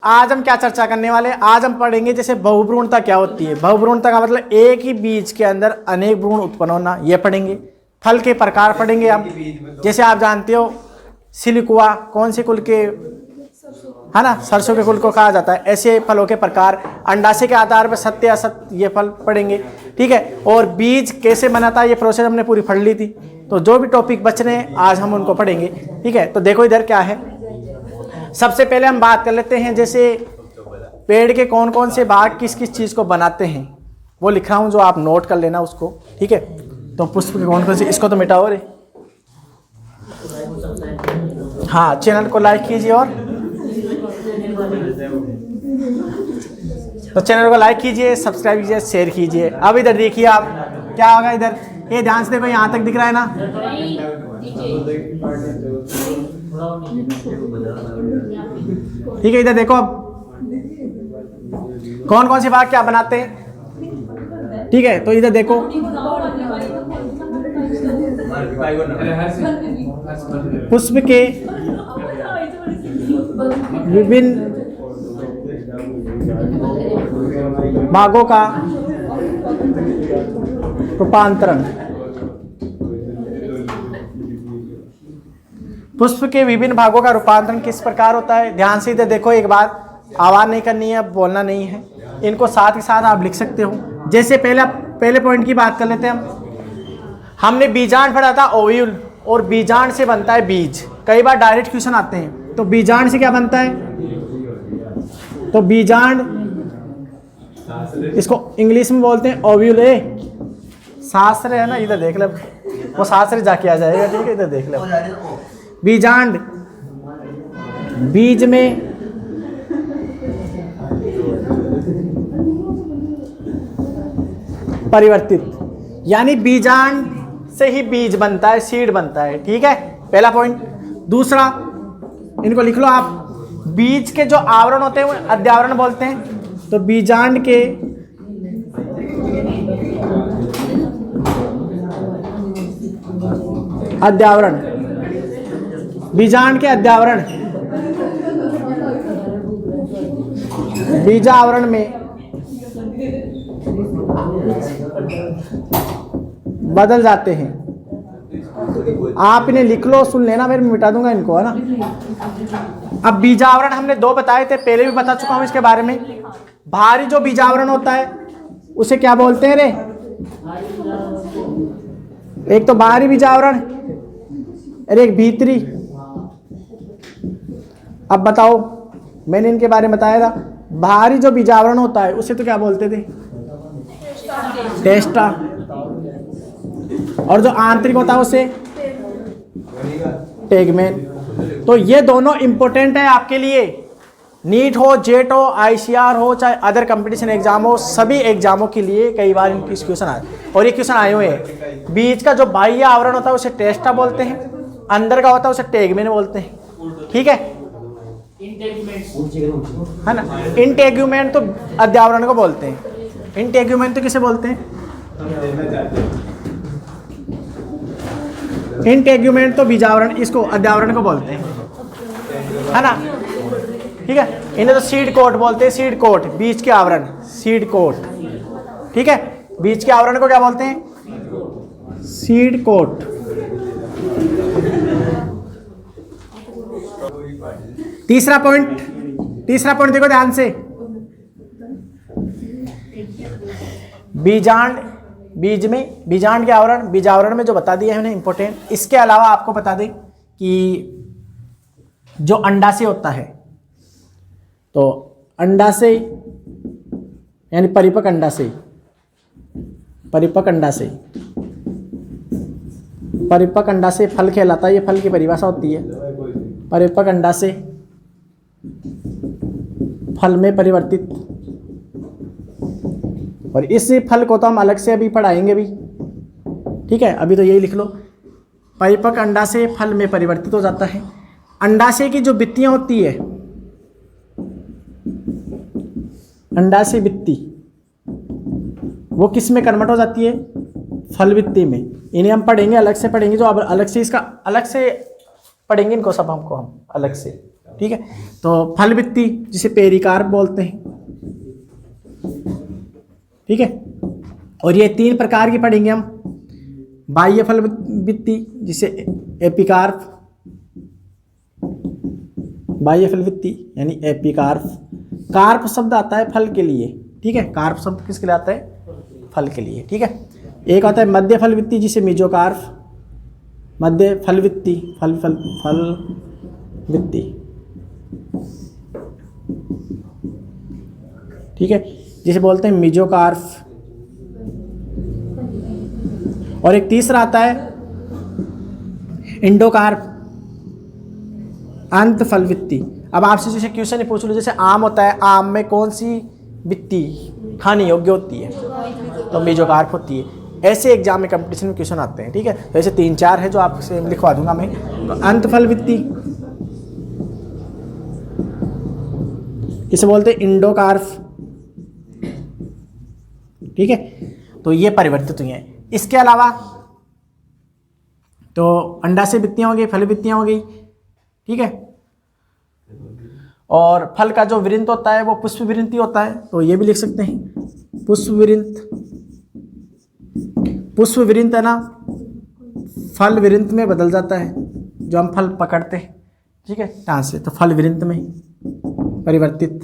आज हम क्या चर्चा करने वाले हैं? आज हम पढ़ेंगे जैसे बहुभ्रूणता क्या होती है। बहुभ्रूणता का मतलब एक ही बीज के अंदर अनेक भ्रूण उत्पन्न होना, ये पढ़ेंगे। फल के प्रकार पढ़ेंगे हम, जैसे आप जानते हो सिलिकुआ कौन से कुल के है ना, सरसों के कुल को कहा जाता है। ऐसे फलों के प्रकार, अंडाशय के आधार पर सत्य असत्य ये फल पढ़ेंगे, ठीक है। और बीज कैसे बनाता है ये प्रोसेस हमने पूरी पढ़ ली थी। तो जो भी टॉपिक बच रहे हैं आज हम उनको पढ़ेंगे, ठीक है। तो देखो इधर क्या है, सबसे पहले हम बात कर लेते हैं जैसे पेड़ के कौन कौन से भाग किस किस चीज़ को बनाते हैं, वो लिख रहा हूँ जो आप नोट कर लेना उसको, ठीक है। तो पुष्प के कौन कौन से, इसको तो मिटाओ रे। हाँ, चैनल को लाइक कीजिए और तो चैनल को लाइक कीजिए, सब्सक्राइब कीजिए, शेयर कीजिए। अब इधर देखिए आप क्या होगा, इधर ये ध्यान से देखो, यहाँ तक दिख रहा है ना, ठीक है। इधर देखो अब कौन कौन से भाग क्या बनाते हैं, ठीक है। तो इधर देखो पुष्प के विभिन्न भागों का रूपांतरण, पुष्प के विभिन्न भागों का रूपांतरण किस प्रकार होता है। ध्यान से इधर देखो, एक बात आवाज नहीं करनी है, बोलना नहीं है, इनको साथ ही साथ आप लिख सकते हो। जैसे पहले पॉइंट की बात कर लेते हैं हमने बीजांड पढ़ा था ओव्यूल, और बीजांड से बनता है बीज। कई बार डायरेक्ट क्वेश्चन आते हैं, तो बीजांड से क्या बनता है, तो बीजांड इसको इंग्लिश में बोलते हैं ओव्यूल। शास्त्र है ना, इधर देख ले, वो शास्त्र जाके आ जाएगा, ठीक है। इधर देख ले, बीजांड बीज में परिवर्तित, यानी बीजांड से ही बीज बनता है, सीड बनता है, ठीक है। पहला पॉइंट। दूसरा, इनको लिख लो आप, बीज के जो आवरण होते हैं वो अध्यावरण बोलते हैं। तो बीजांड के अध्यावरण, बीजांड के अध्यावरण, बीजावरण में बदल जाते हैं। आप इन्हें लिख लो, सुन लेना, मैं मिटा दूंगा इनको, है ना। अब बीजावरण हमने दो बताए थे, पहले भी बता चुका हूं इसके बारे में। भारी जो बीजावरण होता है उसे क्या बोलते हैं रे, एक तो बाहरी बीजावरण और एक भीतरी। अब बताओ, मैंने इनके बारे में बताया था। बाहरी जो बीजावरण होता है उसे तो क्या बोलते थे, टेस्टा, और जो आंतरिक होता है उसे टेगमेन। तो ये दोनों इंपॉर्टेंट है आपके लिए, नीट हो, जेट हो, आईसीआर हो, चाहे अदर कंपटीशन एग्जाम हो, सभी एग्जामों के लिए कई बार इनके क्वेश्चन आए, और ये क्वेश्चन आए हुए हैं। बीज का जो बाह्य आवरण होता है उसे टेस्टा बोलते हैं, अंदर का होता है उसे टेगमेन बोलते हैं, ठीक है ना। इंटेग्यूमेंट तो अध्यावरण को बोलते हैं। इंटेग्यूमेंट तो किसे बोलते हैं, इंटेग्यूमेंट तो बीजावरण, इसको अध्यावरण को बोलते हैं, है ना, ठीक है। इन्हें तो सीड कोट बोलते हैं, सीड कोट, बीज के आवरण, सीड कोट, ठीक है। बीज के आवरण को क्या बोलते हैं, सीड कोट। तीसरा पॉइंट देखो ध्यान से, बीजांड, बीज में बीजांड के आवरण, बीजावरण में जो बता दिया है उन्हें इंपॉर्टेंट। इसके अलावा आपको बता दें कि जो अंडाशय होता है, तो अंडाशय यानी परिपक्व अंडाशय, परिपक्व अंडाशय, परिपक्व अंडाशय फल कहलाता है। ये फल की परिभाषा होती है, परिपक्व अंडाशय फल में परिवर्तित। और इस फल को तो हम अलग से अभी पढ़ाएंगे भी, ठीक है। अभी तो यही लिख लो, परिपक्व अंडाशय फल में परिवर्तित हो जाता है। अंडाशय की जो भित्तियां होती है, अंडाशय भित्ति, वो किस में कन्वर्ट हो जाती है, फल भित्ति में। इन्हें हम पढ़ेंगे, अलग से पढ़ेंगे, जो अब अलग से इसका अलग से पढ़ेंगे इनको सब, हम अलग से ठीक है। तो फल भित्ति जिसे पेरिकार्प बोलते हैं, ठीक है। और ये 3 प्रकार की पढ़ेंगे हम, बाह्य फल भित्ति जिसे एपिकार्प, बाह्य फल भित्ति यानी एपिकार्प। कार्प शब्द आता है फल के लिए, ठीक है। कार्प शब्द किसके लिए आता है? फल के लिए, ठीक है। एक आता है मध्य फल भित्ति जिसे मेजोकार्प, मध्य फल भित्ति, फल भित्ति, ठीक है, जिसे बोलते हैं मेजोकार्प। और एक तीसरा आता है इंडोकार्प, अंत फल भित्ति। अब आपसे जैसे क्वेश्चन पूछ लो, जैसे आम होता है, आम में कौन सी भित्ति खाने योग्य होती है? तो मेजोकार्प होती है। ऐसे एग्जाम में कंपटीशन में क्वेश्चन आते हैं, ठीक है। तो ऐसे 3-4 है जो आपसे लिखवा दूंगा मैं। तो अंत फल भित्ति इसे बोलते हैं इंडोकार्प, ठीक है। तो ये परिवर्तित हुई हैं। इसके अलावा तो अंडाशय भित्तियां हो गई, फल भित्तियां हो गई, ठीक है। और फल का जो विरिंत होता है वो पुष्प विरिंती होता है, तो ये भी लिख सकते हैं पुष्प विरिंत। पुष्प विरिंत है ना, फल विरिंत में बदल जाता है जो हम फल पकड़ते हैं, ठीक है, यहाँ से। तो फल विरिंत में परिवर्तित,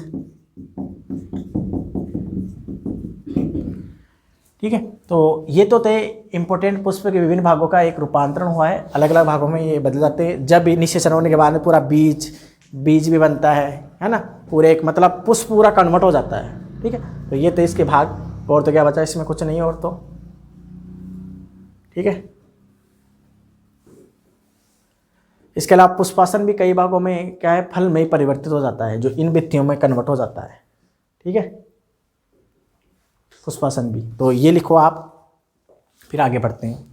ठीक है। तो ये तो थे इंपॉर्टेंट पुष्प के विभिन्न भागों का एक रूपांतरण हुआ है, अलग अलग भागों में ये बदल जाते हैं। जब निषेचन होने के बाद में पूरा बीज भी बनता है ना, पूरे एक मतलब पुष्प पूरा कन्वर्ट हो जाता है, ठीक है। तो ये थे इसके भाग। और तो क्या बचा इसमें? कुछ नहीं और तो, ठीक है। इसके अलावा पुष्पासन भी कई भागों में क्या है, फल में ही परिवर्तित हो जाता है, जो इन भित्तियों में कन्वर्ट हो जाता है, ठीक है, पुष्पासन भी। तो ये लिखो आप, फिर आगे बढ़ते हैं।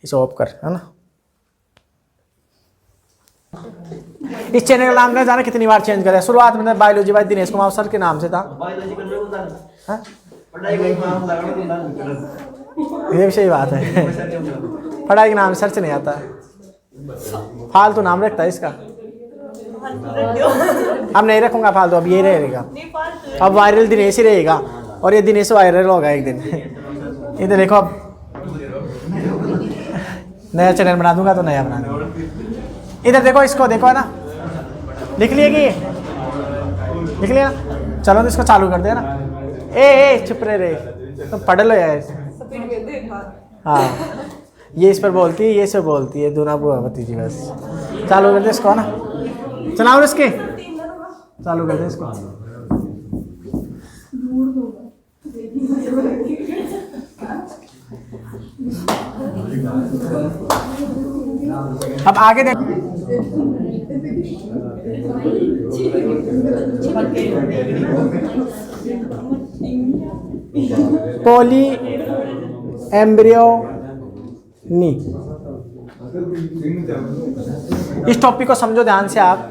इसे ऑफ कर, है ना। इस चैनल का नाम क्या जाना कितनी बार चेंज करें? शुरुआत में biology by Dinesh Kumar sir के नाम से था, ये भी सही बात है। पढ़ाई के नाम सर्च नहीं आता, फालतू नाम रखता है इसका। अब नहीं रखूंगा फालतू, अब ये रहेगा, अब वायरल दिनेश ही रहेगा। और ये दिनेश वायरल होगा एक दिन। इधर देखो, अब नया चैनल बना दूंगा तो नया बना दूंगा। इधर देखो, इसको देखो, है ना, लिख लिया कि लिख लिया। चलो तो इसको चालू कर दे ना। ए चुप रहे तो पढ़ लो यार। हाँ, ये इस पर बोलती है, ये इस पर बोलती है, दोनों बुआ भतीजी। बस चालू कर दे इसको ना, चलाओ इसके, चालू कर दे इसको। अब आगे देख, पॉली एम्ब्रियोनी। इस टॉपिक को समझो ध्यान से आप।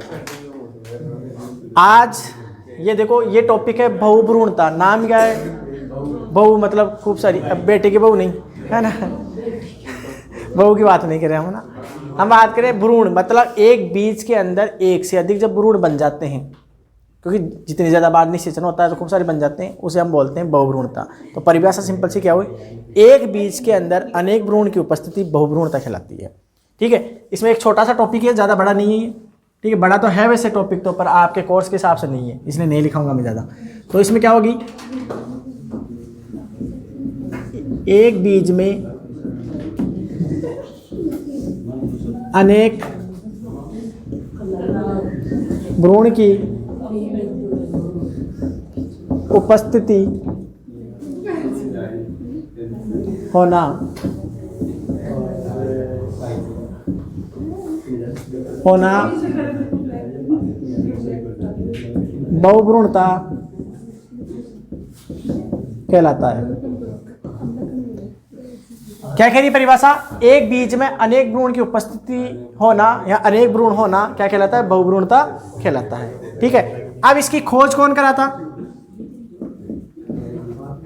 आज ये देखो, ये टॉपिक है बहुभ्रूणता। नाम क्या है? बहू मतलब खूब सारी। अब बेटे की बहू नहीं है ना, बहू की बात नहीं कर रहे हम ना, हम बात करें भ्रूण। मतलब एक बीज के अंदर एक से अधिक जब भ्रूण बन जाते हैं, क्योंकि जितनी ज़्यादा बार निषेचन होता है तो खूब सारे बन जाते हैं, उसे हम बोलते हैं बहुभ्रूणता। तो परिभाषा सिंपल सी क्या हुई? एक बीज के अंदर अनेक भ्रूण की उपस्थिति बहुभ्रूणता कहलाती है, ठीक है। इसमें एक छोटा सा टॉपिक है, ज़्यादा बड़ा नहीं है, ठीक है। बड़ा तो है वैसे टॉपिक तो, पर आपके कोर्स के हिसाब से नहीं है, इसलिए नहीं लिखाऊंगा मैं ज़्यादा। तो इसमें क्या होगी? एक बीज में अनेक भ्रूण की उपस्थिति होना बहुभ्रूणता कहलाता है। क्या कह रही परिभाषा? एक बीज में अनेक भ्रूण की उपस्थिति होना या अनेक भ्रूण होना क्या कहलाता है? बहुभ्रूणता कहलाता है, ठीक है। अब इसकी खोज कौन करा था?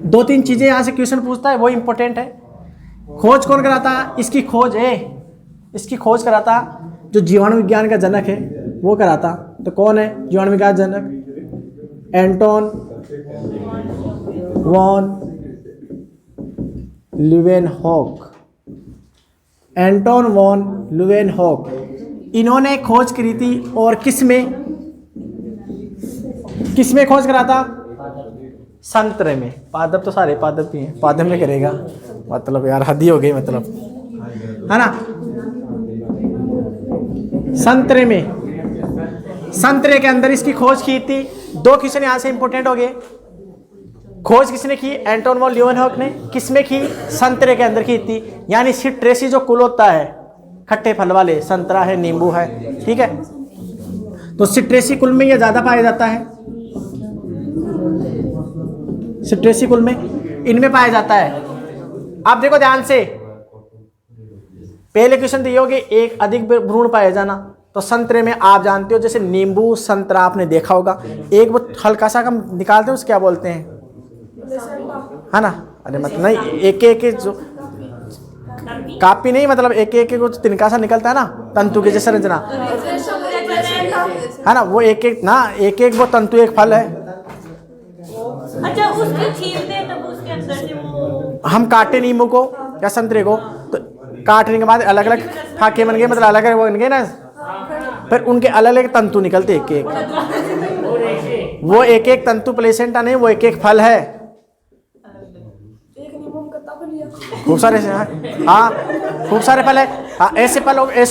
2-3 चीजें यहां से क्वेश्चन पूछता है, वो इंपॉर्टेंट है। खोज कौन कराता? इसकी खोज इसकी खोज कराता जो जीवाणु विज्ञान का जनक है, वो कराता तो कौन है जीवाणु विकास जनक? Anton van Leeuwenhoek. Anton van Leeuwenhoek इन्होंने खोज करी थी। और किसमें खोज करा था? संतरे में। पादप तो सारे पादप ही हैं, पादप में करेगा मतलब यार हद ही हो गई मतलब, है ना। संतरे में, संतरे के अंदर इसकी खोज की थी। 2 क्वेश्चन यहाँ से इंपोर्टेंट हो गए। खोज किसने की? एंटोन वॉन ल्यूवेनहॉक ने। किसमें की? संतरे के अंदर की थी। यानी सिट्रेसी जो कुल होता है खट्टे फल वाले, संतरा है, नींबू है, ठीक है, तो सिट्रेसी कुल में ये ज्यादा पाया जाता है। सिट्रेसी कुल में इनमें पाया जाता है। आप देखो ध्यान से, पहले क्वेश्चन दिए होगे एक अधिक भ्रूण पाया जाना, तो संतरे में आप जानते हो जैसे नींबू संतरा आपने देखा होगा, एक वो हल्का सा हम निकालते हैं उसे क्या बोलते हैं, है ना। अरे मतलब नहीं, एक एक जो कापी नहीं, मतलब एक एक कुछ तिनका सा निकलता है ना, तंतु के जैसे रचना, है ना, वो एक एक ना, एक एक वो तंतु एक फल है। अच्छा, उसके छीलते हैं तब उसके अंदर से वो हम काटे नींबू को या संतरे को, तो काटने के बाद अलग अलग फाके बन गए, मतलब अलग अलग बन गए ना, फिर उनके अलग अलग तंतु निकलते एक एक, वो एक एक तंतु प्लेसेंटा नहीं, वो एक एक फल है। खूब सारे, हाँ खूब सारे फल है। हाँ, ऐसे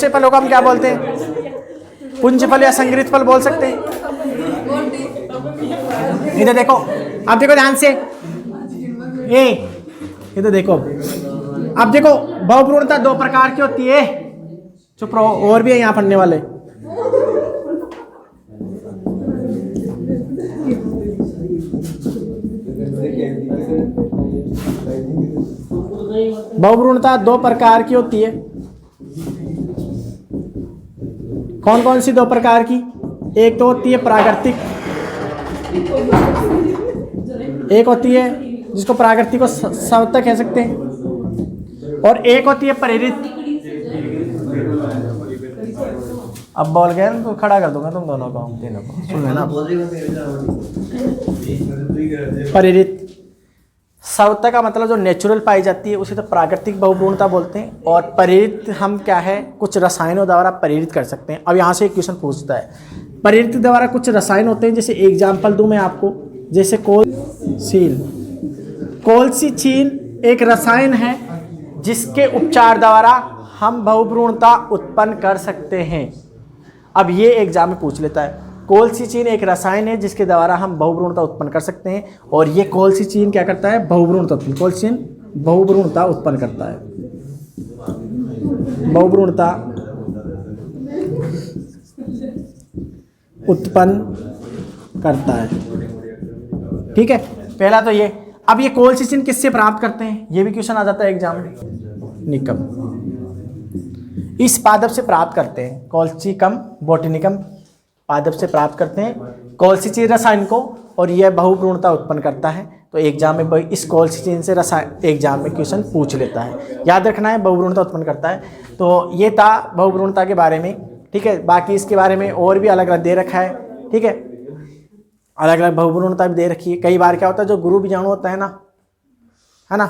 फलों को हम क्या बोलते हैं? पुंज फल या संग्रहित फल बोल सकते हैं। इधर देखो, अब देखो ध्यान से, ये इधर देखो, अब देखो बहुभ्रूणता 2 प्रकार की होती है। चुप रहो, और भी है यहाँ पढ़ने वाले। बहुभ्रूणता 2 प्रकार की होती है। कौन कौन सी 2 प्रकार की? एक तो होती है प्राकृतिक, एक होती है जिसको प्राकृतिक को सवतक कह सकते हैं, और एक होती है प्रेरित। अब बोल गए तो खड़ा कर दूंगा तुम दोनों को, तीनों को, सुन लेना। प्रेरित सवता का मतलब जो नेचुरल पाई जाती है उसे तो प्राकृतिक बहुभ्रूणता बोलते हैं, और प्रेरित हम क्या है, कुछ रसायनों द्वारा प्रेरित कर सकते हैं। अब यहाँ से एक क्वेश्चन पूछता है, प्रेरित द्वारा कुछ रसायन होते हैं, जैसे एग्जाम्पल दूं मैं आपको, जैसे कोलसीचीन एक रसायन है जिसके उपचार द्वारा हम बहुभ्रूणता उत्पन्न कर सकते हैं। अब ये एग्जाम में पूछ लेता है, कोलसीचीन एक रसायन है जिसके द्वारा हम बहुभ्रूणता उत्पन्न कर सकते हैं, और ये कोलसीचीन क्या करता है? बहुभ्रूणता उत्पन्न, कोलसीचीन बहुभ्रूणता उत्पन्न करता है, बहुभ्रूणता उत्पन्न करता है, ठीक है। पहला तो ये। अब ये कोलसीचीन किससे प्राप्त करते हैं? ये भी क्वेश्चन आ जाता है एग्जाम में। निकम, इस पादप से प्राप्त करते हैं, कोलसीकम बोटेनिकम पादप से प्राप्त करते हैं कोलसीचीन रसायन को, और यह बहुभ्रूणता उत्पन्न करता है। तो एग्जाम में इस कोलसीचीन से रसायन एग्जाम में क्वेश्चन पूछ लेता है, याद रखना है, बहुभ्रूणता उत्पन्न करता है। तो ये था बहुभ्रूणता के बारे में, ठीक है। बाकी इसके बारे में और भी अलग अलग दे रखा है, ठीक है, अलग अलग बहुभ्रूणता भी दे रखी है। कई बार क्या होता है, जो गुरु बीजाणु होता है ना,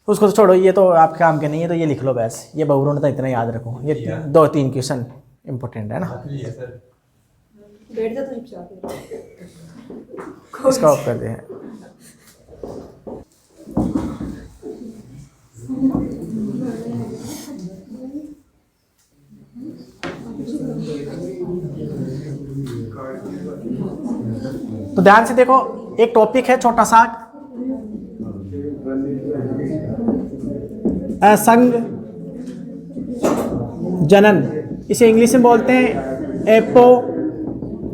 उसको तो छोड़ो, ये तो आपके काम के नहीं है, तो ये लिख लो बस, ये बहुभ्रूणता इतना याद रखो, ये 2-3 क्वेश्चन इंपॉर्टेंट है ना। इसका ऑफ कर दे। तो ध्यान से देखो, एक टॉपिक है छोटा सा, असंग जनन, इसे इंग्लिश में बोलते हैं एपोमिक्सिस।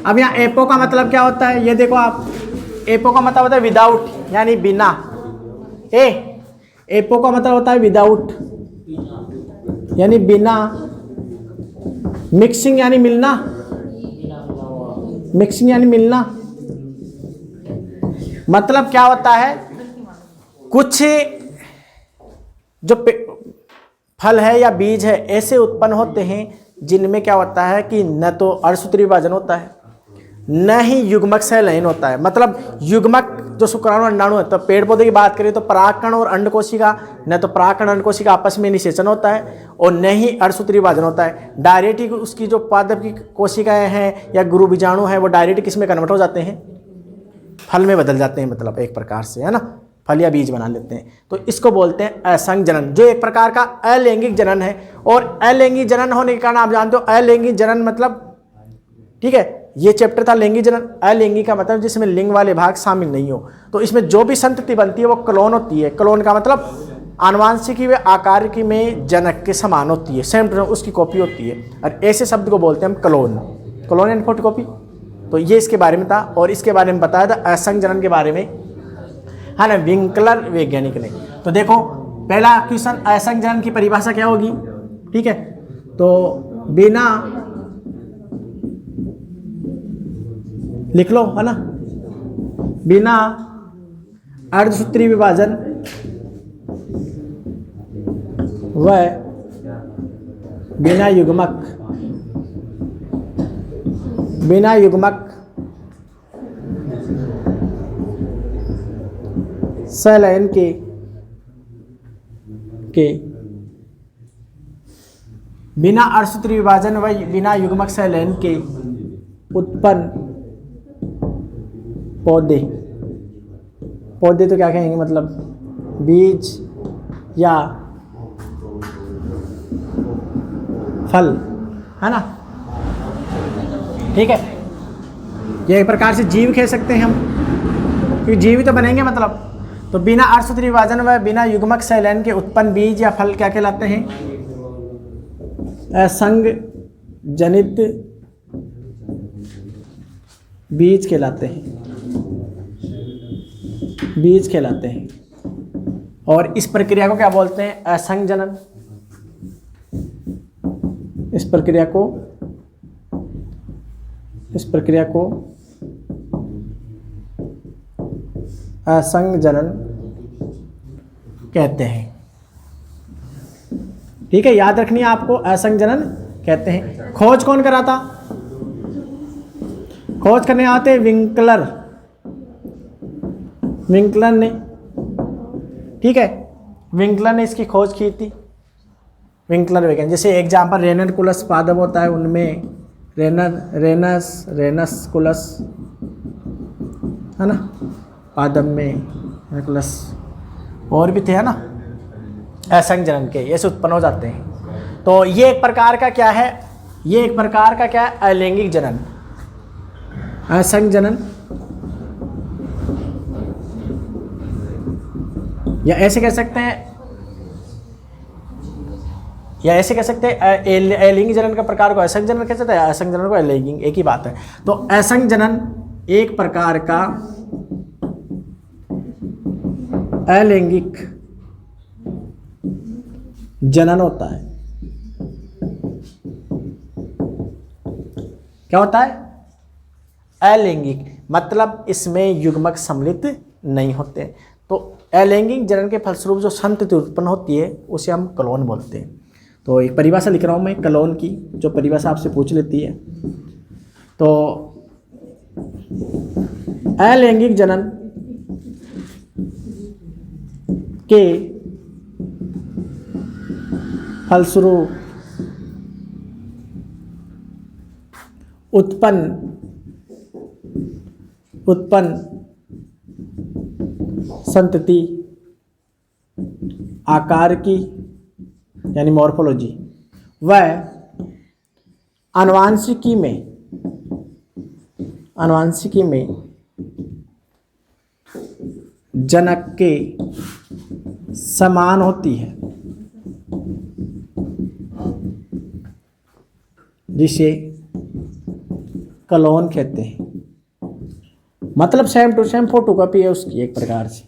अब यहाँ एपो का मतलब क्या होता है, ये देखो आप, एपो का मतलब होता है विदाउट, यानी बिना। एपो का मतलब होता है विदाउट, यानी बिना। मिक्सिंग यानी मिलना, मिक्सिंग यानी मिलना। मतलब क्या होता है, कुछ जो फल है या बीज है ऐसे उत्पन्न होते हैं जिनमें क्या होता है कि न तो अर्धसूत्री विभाजन होता है, न ही युग्मक सह लयन होता है। मतलब युग्मक जो शुक्राणु अंडाणु है, तो पेड़ पौधे की बात करें तो परागकण और अंडकोशिका, न तो परागकण अंडकोशिका आपस में निषेचन होता है और न ही अर्धसूत्री विभाजन होता है। डायरेक्ट ही उसकी जो पादप की कोशिकाएं हैं या गुरु बीजाणु हैं वो डायरेक्ट किस में कन्वर्ट हो जाते हैं, फल में बदल जाते हैं, मतलब एक प्रकार से, है ना, फल या बीज बना लेते हैं। तो इसको बोलते हैं असंग जनन, जो एक प्रकार का अलैंगिक जनन है। और अलैंगिक जनन होने के कारण आप जानते हो अलैंगिक जनन मतलब, ठीक है, ये चैप्टर था लैंगिक जनन। अलैंगिक का मतलब जिसमें लिंग वाले भाग शामिल नहीं हो। तो इसमें जो भी संतति बनती है वो क्लोन होती है। क्लोन का मतलब आनुवांशिकी व आकार की में जनक के समान होती है, सेम टू उसकी कॉपी होती है। और ऐसे शब्द को बोलते हैं हम क्लोन, क्लोन एंड फोटोकॉपी। तो ये इसके बारे में था। और इसके बारे में बताया था असंग जनन के बारे में, है ना, विंकलर वैज्ञानिक ने। तो देखो पहला क्वेश्चन, असंग जनन की परिभाषा क्या होगी, ठीक है। तो बिना, लिख लो, है ना, बिना अर्धसूत्री विभाजन व बिना युग्मक सलयन के बिना अर्धसूत्री विभाजन व बिना युग्मक सलयन के उत्पन्न पौधे तो क्या कहेंगे, मतलब बीज या फल, है ना, ठीक है। ये एक प्रकार से जीव कह सकते हैं हम, क्योंकि जीव ही तो बनेंगे मतलब। तो बिना अर्धसूत्री विभाजन व बिना युग्मक सलयन के उत्पन्न बीज या फल क्या कहलाते हैं, असंग जनित बीज कहलाते हैं। और इस प्रक्रिया को क्या बोलते हैं, असंग जनन। इस प्रक्रिया को असंग जनन कहते हैं, ठीक है। याद रखनी है आपको, असंग जनन कहते हैं। खोज कौन करा था, खोज करने आते विंकलर ने, ठीक है। विंकलर ने इसकी खोज की थी, विंकलर वैज्ञानिक। जैसे एग्जाम्पल रेनरकुलस पादप होता है, उनमें रेनस कुलस, है ना, पादप में रेनकुलस और भी थे, है ना, असंग जनन के, ऐसे उत्पन्न हो जाते हैं। तो ये एक प्रकार का क्या है, अलैंगिक जनन, असंग जनन, या ऐसे कह सकते हैं, अलैंगिक जनन का प्रकार को असंग जनन कह सकते हैं, असंग जनन को अलैंगिक, एक ही बात है। तो असंग जनन एक प्रकार का अलैंगिक जनन होता है। क्या होता है, अलैंगिक, मतलब इसमें युग्मक सम्मिलित नहीं होते। तो अलैंगिक जनन के फलस्वरूप जो संतति उत्पन्न होती है उसे हम क्लोन बोलते हैं। तो एक परिभाषा लिख रहा हूं मैं क्लोन की, जो परिभाषा आपसे पूछ लेती है। तो अलैंगिक जनन के फलस्वरूप उत्पन्न संतति आकार की यानी मॉर्फोलॉजी व आनुवांशिकी में जनक के समान होती है, जिसे क्लोन कहते हैं। मतलब सेम टू सेम फोटोकॉपी है उसकी एक प्रकार से,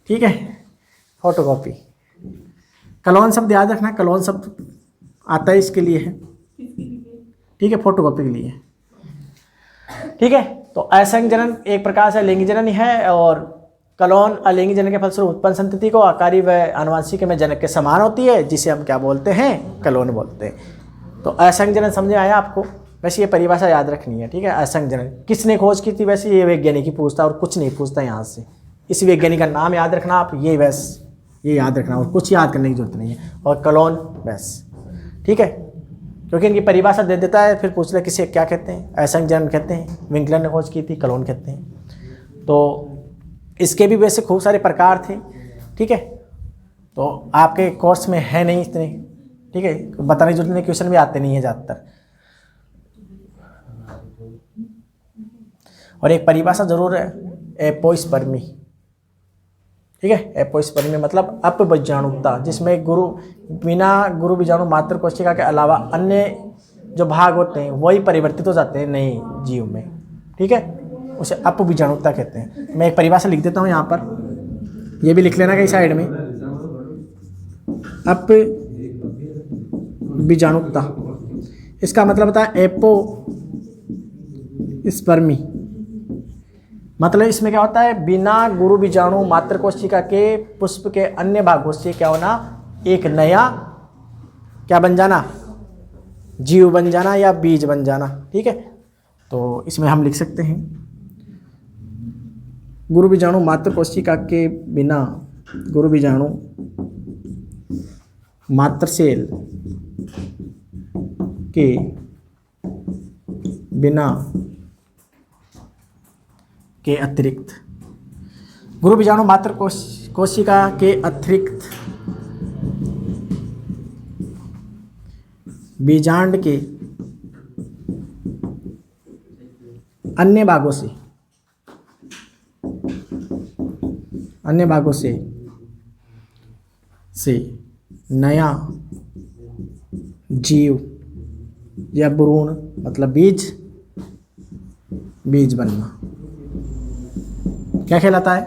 ठीक है, फोटोकॉपी। क्लोन शब्द याद रखना, क्लोन शब्द आता है इसके लिए है, ठीक है, फोटोकॉपी के लिए, ठीक है। तो असंग जनन एक प्रकार से अलैंगिक जनन ही है, और क्लोन अलैंगिक जनन के फलस्वरूप उत्पन्न संतति को आकारी व आनुवांशिक में जनक के समान होती है, जिसे हम क्या बोलते हैं, क्लोन बोलते हैं। तो असंग जनन समझ में आया आपको? वैसे ये परिभाषा याद रखनी है, ठीक है। असंग जनन किसने खोज की थी? वैसे ये वैज्ञानिक ही पूछता और कुछ नहीं पूछता यहाँ से। इस वैज्ञानिक का नाम याद रखना आप, ये बस ये याद रखना और कुछ याद करने की जरूरत नहीं है। और कलोन बस, ठीक है, क्योंकि इनकी परिभाषा दे देता है, फिर पूछ ले किसे क्या कहते हैं। असंग जनन कहते हैं, विंकलर ने खोज की थी, कलोन कहते हैं। तो इसके भी वैसे खूब सारे प्रकार थे, ठीक है। तो आपके कोर्स में है नहीं इतने, ठीक है, बताने की जरूरत नहीं, क्वेश्चन भी आते नहीं है ज़्यादातर। और एक परिभाषा जरूर है, एपोस्पर्मी, ठीक है। एपोस्पर्मी मतलब अपबीजाणुता, जिसमें बिना गुरु बीजाणु मात्र कोशिका के अलावा अन्य जो भाग होते हैं वही परिवर्तित हो जाते हैं नए जीव में, ठीक है। उसे अपबीजाणुता कहते हैं। मैं एक परिभाषा लिख देता हूँ यहाँ पर, ये भी लिख लेना कहीं साइड में। अपबीजाणुता इसका मतलब होता है एपोस्पर्मी, मतलब इसमें क्या होता है, बिना गुरु बीजाणु मात्र कोशिका के पुष्प के अन्य भागों से क्या होना, एक नया क्या बन जाना, जीव बन जाना या बीज बन जाना, ठीक है। तो इसमें हम लिख सकते हैं गुरु बीजाणु मात्र कोशिका के बिना, गुरु बीजाणु मात्र सेल के बिना के अतिरिक्त, गुरु बीजाणु मात्र कोशिका के अतिरिक्त बीजांड के अन्य भागों से नया जीव या भ्रूण मतलब बीज बनना क्या कहलाता है,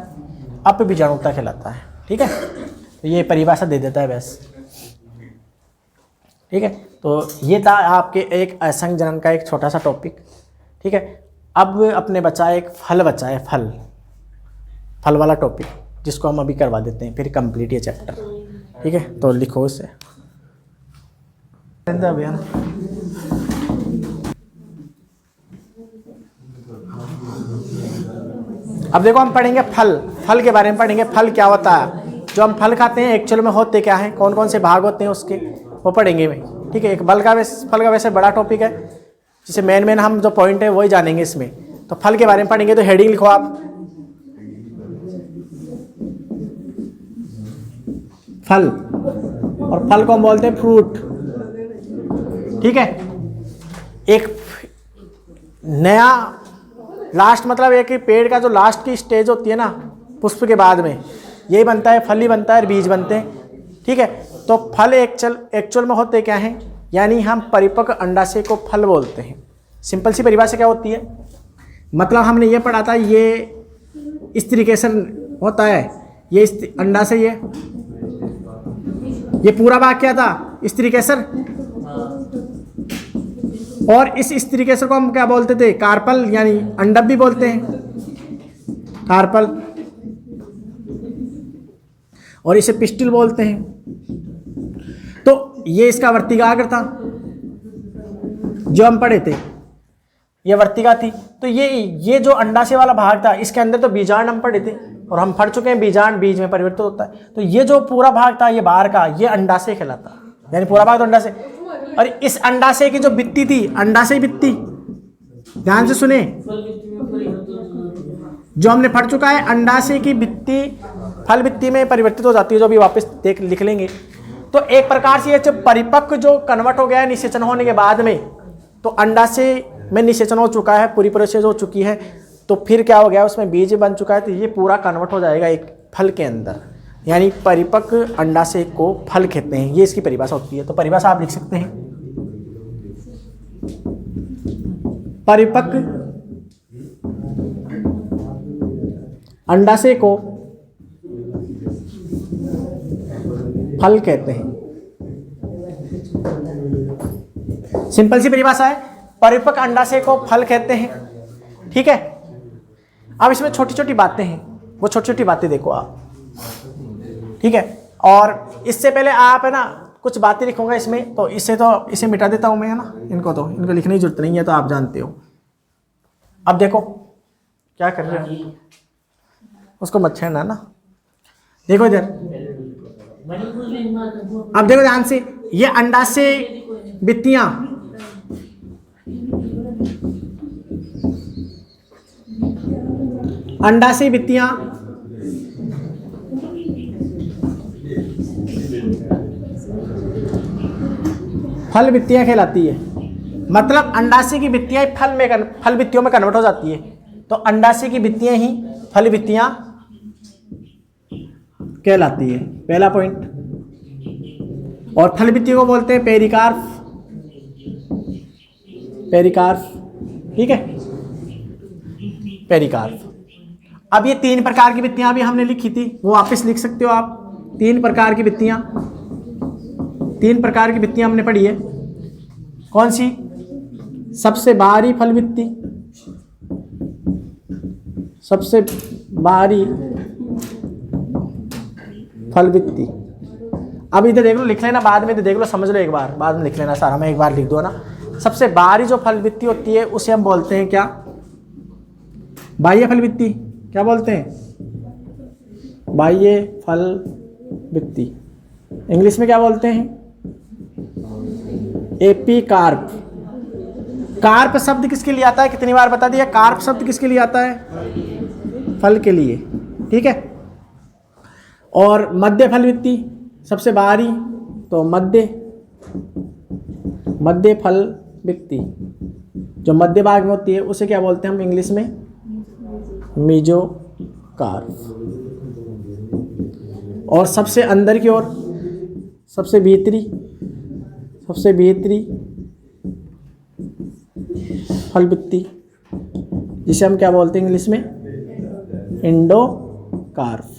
अपबीजाणुता कहलाता है, ठीक है। तो ये परिभाषा दे देता है बस, ठीक है। तो ये था आपके एक असंग जनन का एक छोटा सा टॉपिक, ठीक है। अब अपने बचा एक फल बचा है, फल वाला टॉपिक, जिसको हम अभी करवा देते हैं, फिर कंप्लीट ये चैप्टर, ठीक है। तो लिखो इसे। अब देखो हम पढ़ेंगे फल के बारे में पढ़ेंगे। फल क्या होता है, जो हम फल खाते हैं एक्चुअल में होते क्या हैं, कौन कौन से भाग होते हैं उसके, वो पढ़ेंगे में, ठीक है। एक फल का वैसे बड़ा टॉपिक है, जिसे मेन हम जो पॉइंट है वही जानेंगे इसमें। तो फल के बारे में पढ़ेंगे, तो हेडिंग लिखो आप, फल, और फल को हम बोलते हैं फ्रूट, ठीक है। एक नया लास्ट मतलब एक पेड़ का जो लास्ट की स्टेज होती है ना पुष्प के बाद में, यही बनता है, फल ही बनता है और बीज बनते हैं, ठीक है। तो फल एक्चुअल में होते क्या हैं, यानी हम परिपक्व अंडाशय को फल बोलते हैं। सिंपल सी परिभाषा क्या होती है, मतलब हमने ये पढ़ा था, ये इस तरीके से होता है, ये अंडाशय, ये पूरा भाग क्या था, स्त्री केसर, और इस तरीके से को हम क्या बोलते थे, कार्पल, यानी अंडक भी बोलते हैं, कार्पल, और इसे पिस्टिल बोलते हैं। तो ये इसका वर्तिकाग्र था जो हम पढ़े थे, ये वर्तिका थी। तो ये जो अंडाशय वाला भाग था, इसके अंदर तो बीजांड हम पढ़े थे और हम पढ़ चुके हैं, बीजांड बीज में परिवर्तित होता है। तो ये जो पूरा भाग था ये बाहर का, ये अंडाशय कहलाता, यानी पूरा भाग तो अंडाशय। और इस अंडाशय की जो भित्ति थी, अंडाशय भित्ति, ध्यान से सुने, जो हमने पढ़ चुका है, अंडाशय की भित्ति फल भित्ति में परिवर्तित हो जाती है, जो अभी वापस लिख लेंगे। तो एक प्रकार से ये जब परिपक्व जो कन्वर्ट हो गया है निषेचन होने के बाद में, तो अंडाशय में निषेचन हो चुका है, पूरी प्रोसेस हो चुकी है, तो फिर क्या हो गया, उसमें बीज बन चुका है, तो ये पूरा कन्वर्ट हो जाएगा एक फल के अंदर, यानी परिपक्व अंडाशय को फल कहते हैं। ये इसकी परिभाषा होती है। तो परिभाषा आप लिख सकते हैं, परिपक्व अंडाशय को फल कहते हैं। सिंपल सी परिभाषा है, परिपक्व अंडाशय को फल कहते हैं, ठीक है। अब इसमें छोटी छोटी बातें हैं, वो छोटी छोटी बातें देखो आप, ठीक है। और इससे पहले आप है ना कुछ बातें लिखूंगा इसमें, तो इसे मिटा देता हूं मैं, है ना। इनको लिखने की जरूरत नहीं है, तो आप जानते हो। अब देखो क्या कर रहे हो, उसको मत छेड़ना ना। देखो इधर, अब देखो ध्यान से, ये अंडाशय भित्तियां, अंडाशय भित्तियां फल भित्तियां कहलाती है। मतलब अंडाशय की भित्तियां फल भित्तियों में कन्वर्ट हो जाती है, तो अंडाशय की भित्तियां ही फल भित्तियां कहलाती है, पहला पॉइंट। और फल भित्तियों को बोलते हैं पेरिकार्प, ठीक है, पेरिकार्प। अब ये 3 प्रकार की भित्तियां भी हमने लिखी थी, वो वापस लिख सकते हो आप। 3 प्रकार की भित्तियां, 3 प्रकार की भित्तियां हमने पढ़ी है। कौन सी? सबसे बाहरी फल भित्ति, सबसे बाहरी फल भित्ति। अब इधर देख लो, लिख लेना, बाद में तो देख लो, समझ लो एक बार, बाद में लिख लेना सारा, मैं एक बार लिख दो ना। सबसे बाहरी जो फल भित्ति होती है उसे हम बोलते हैं क्या? बाह्य फल भित्ति। क्या बोलते हैं? बाह्य फल भित्ति। इंग्लिश में क्या बोलते हैं? एपिकार्प। कार्प शब्द किसके लिए आता है? कितनी बार बता दिया, कार्प शब्द किसके लिए आता है? फल के लिए, ठीक है। और मध्य फल भित्ति, सबसे बाहरी, तो मध्य फल भित्ति जो मध्य भाग में होती है उसे क्या बोलते हैं हम इंग्लिश में? मेसोकार्प। और सबसे अंदर की ओर, सबसे भीतरी फल भित्ति, जिसे हम क्या बोलते हैं इंग्लिश में? एंडोकार्प।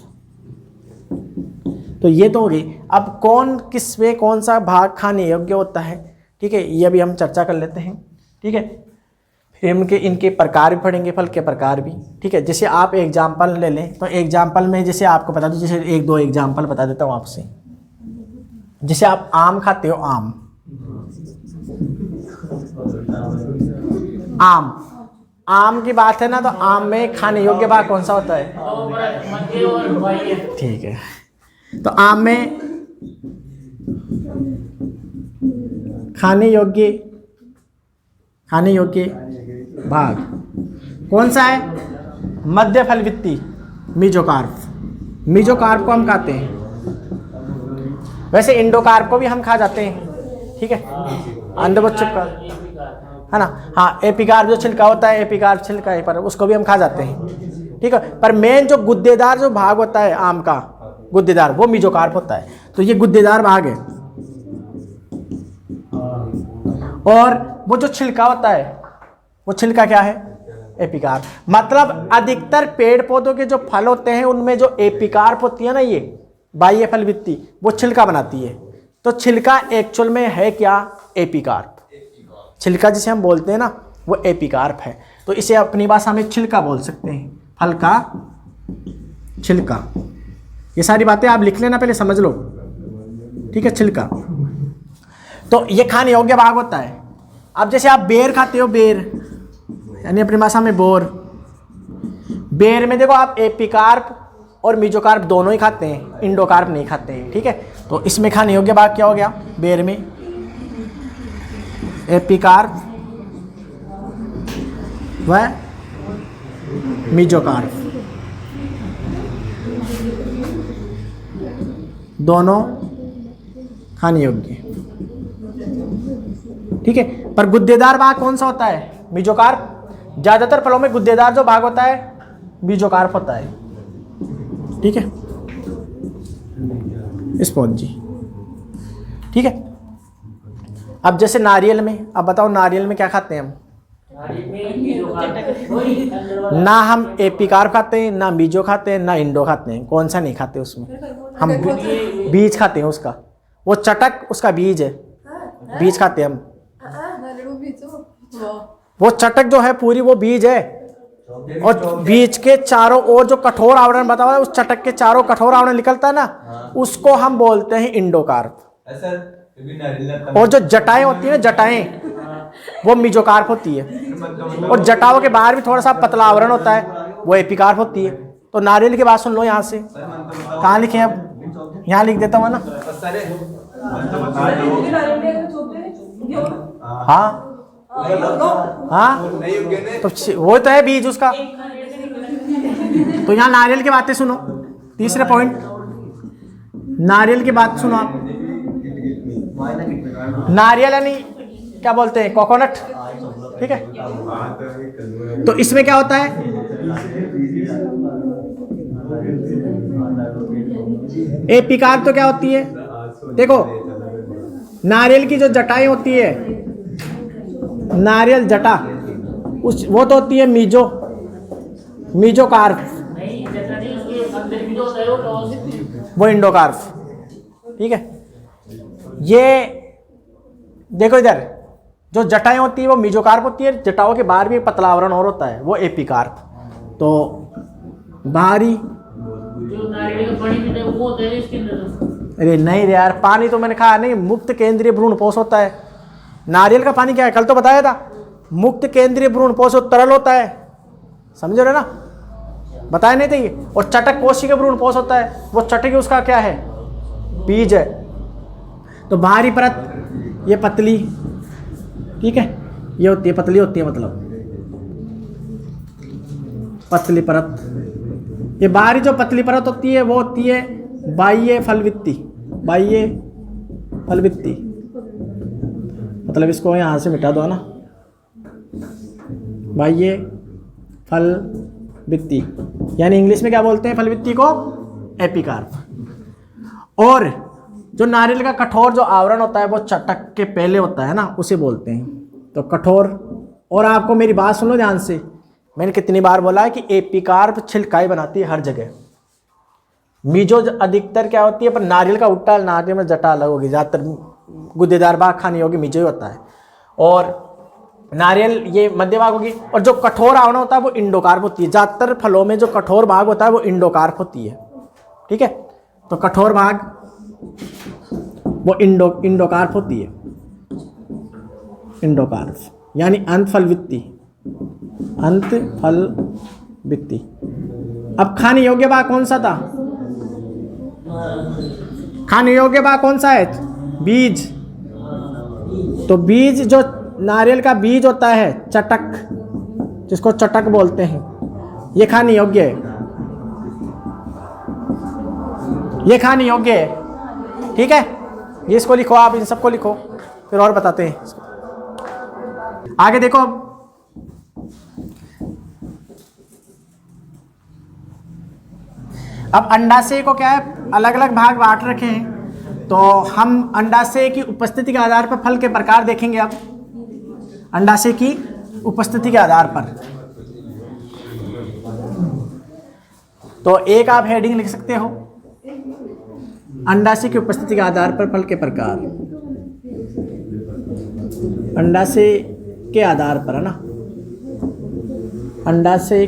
तो ये तो हो गई। अब कौन किस में कौन सा भाग खाने योग्य होता है, ठीक है, ये भी हम चर्चा कर लेते हैं, ठीक है। फिर इनके प्रकार भी पढ़ेंगे, फल के प्रकार भी, ठीक है। जैसे आप एग्जाम्पल ले लें, तो एग्जाम्पल में जैसे आपको बता दूं, जैसे 1-2 एग्जाम्पल बता देता हूँ आपसे। जैसे आप आम खाते हो, आम की बात है ना, तो आम में खाने योग्य भाग कौन सा होता है? ठीक है, तो आम में खाने योग्य भाग कौन सा है? मध्य फल भित्ति, मेसोकार्प को हम खाते हैं। वैसे इंडोकार्प को भी हम खा जाते हैं, ठीक है, अंडा छिलका, है ना। हाँ, एपिकार्प जो छिलका होता है, एपिकार्प छिलका है पर उसको भी हम खा जाते हैं, ठीक है। पर मेन जो गुद्देदार जो भाग होता है आम का, गुद्देदार, वो मेसोकार्प होता है। तो ये गुद्देदार भाग है। और वो जो छिलका होता है, वो छिलका क्या है? एपिकार्प। मतलब अधिकतर पेड़ पौधों के जो फल होते हैं उनमें जो एपिकार्प होती है ना, ये बाह्य फल भित्ति, वो छिलका बनाती है। तो छिलका एक्चुअल में है क्या? एपिकार्प। छिलका जिसे हम बोलते हैं ना, वो एपिकार्प है। तो इसे अपनी भाषा में छिलका बोल सकते हैं, फल का छिलका। ये सारी बातें आप लिख लेना, पहले समझ लो, ठीक है। छिलका तो ये खाने योग्य भाग होता है। अब जैसे आप बेर खाते हो, बेर यानी अपनी भाषा में बोर, बेर में देखो आप एपिकार्प और मेसोकार्प दोनों ही खाते हैं, इंडोकार्प नहीं खाते हैं, ठीक है। तो इसमें खाने योग्य भाग क्या हो गया? बेर में एपिकार्प व मेसोकार्प दोनों खाने योग्य, ठीक है। पर गुद्देदार भाग कौन सा होता है? मेसोकार्प। ज्यादातर फलों में गुद्देदार जो भाग होता है मेसोकार्प होता है, ठीक है, स्पॉन्जी, ठीक है। अब जैसे नारियल में, अब बताओ नारियल में क्या खाते हैं हम? ना हम एपिकार्प खाते हैं, ना मेसो खाते हैं, ना इंडो खाते हैं। कौन सा नहीं खाते उसमें? हम बीज खाते हैं उसका, वो चटक उसका बीज है, बीज खाते हैं हम। वो चटक जो है पूरी वो बीज है, और बीज के चारों ओर जो कठोर आवरण बता हुआ है, उस चटक के चारों कठोर आवरण निकलता है ना, उसको हम बोलते हैं इंडोकार्प। और जो जटाएं होती है ना, जटाएं, वो मीजोकार्प होती है। और जटाओं के बाहर भी थोड़ा सा पतला आवरण होता है, वो एपिकार्प होती है। तो नारियल की बात सुन लो यहाँ से, कहाँ लिखे अब, यहाँ लिख देता हूँ ना। हाँ हाँ, तो वो तो है बीज उसका। तो यहाँ नारियल की बातें सुनो। तीसरे पॉइंट, नारियल की बात सुनो आप। नारियल यानी क्या बोलते हैं, कोकोनट, ठीक है। तो इसमें क्या होता है, एपिकार्प तो क्या होती है, देखो नारियल की जो जटाएं होती है, नारियल जटा, उस वो तो होती है मीजोकार्प, वो इंडोकार्प, ठीक है। ये देखो इधर जो जटाएं होती है वो मीजोकार्प होती है, जटाओं के बाहर भी पतला आवरण और होता है, वो एपिकार्प। तो बाहरी जो नारियल का पानी पीते हैं वो होता है इसके अंदर। अरे नहीं रे यार, पानी तो मैंने कहा नहीं, मुक्त केंद्रीय भ्रूणपोष होता है। नारियल का पानी क्या है, कल तो बताया था, मुक्त केंद्रीय भ्रूणपोष तरल होता है, समझ रहे ना, बताया नहीं थे ये। और चटक कोशिका भ्रूणपोष होता है, वो चटक उसका क्या है, बीज है। तो बाहरी परत ये पतली, ठीक है, ये होती है पतली होती है, मतलब पतली परत। ये बाहरी जो पतली परत होती है वो होती है बाह्य फलवित्ती, बाह्य फलवित्ती, मतलब इसको यहाँ से मिटा दो ना, बाह्य फलवित्ती, यानी इंग्लिश में क्या बोलते हैं फलवित्ती को, एपिकार्प। और जो नारियल का कठोर जो आवरण होता है वो चटक के पहले होता है ना, उसे बोलते हैं। तो कठोर, और आपको मेरी बात सुनो ध्यान से, मैंने कितनी बार बोला है कि एपिकार्प छिलकाई बनाती है हर जगह। मीजो अधिकतर क्या होती है, पर नारियल का उल्टा, नारियल में जटा अलग होगी, ज़्यादातर गुद्देदार भाग खानी होगी, मीजो ही होता है। और नारियल ये मध्य भाग होगी। और जो कठोर आवरण होता है वो इंडोकार्प होती है। ज़्यादातर फलों में जो कठोर भाग होता है वो इंडोकार्प होती है, ठीक है। तो कठोर भाग वो इंडोकार्प होती है, इंडोकार्प यानी अंतफलवित्ती, अंतफलवित्ती। अब खाने योग्य भाग कौन सा था, खाने योग्य भाग कौन सा है, बीज। तो बीज जो नारियल का बीज होता है, चटक, जिसको चटक बोलते हैं, ये खाने योग्य है, ये खाने योग्य है, ठीक है। ये इसको लिखो आप, इन सबको लिखो, फिर और बताते हैं। आगे देखो, अब अंडाशय को क्या है, अलग अलग भाग बांट रखे हैं। तो हम अंडाशय की उपस्थिति के आधार पर फल के प्रकार देखेंगे। अब अंडाशय की उपस्थिति के आधार पर, तो एक आप हेडिंग लिख सकते हो, अंडाशय की उपस्थिति के आधार पर फल के प्रकार, अंडाशय के आधार पर, है ना, अंडाशय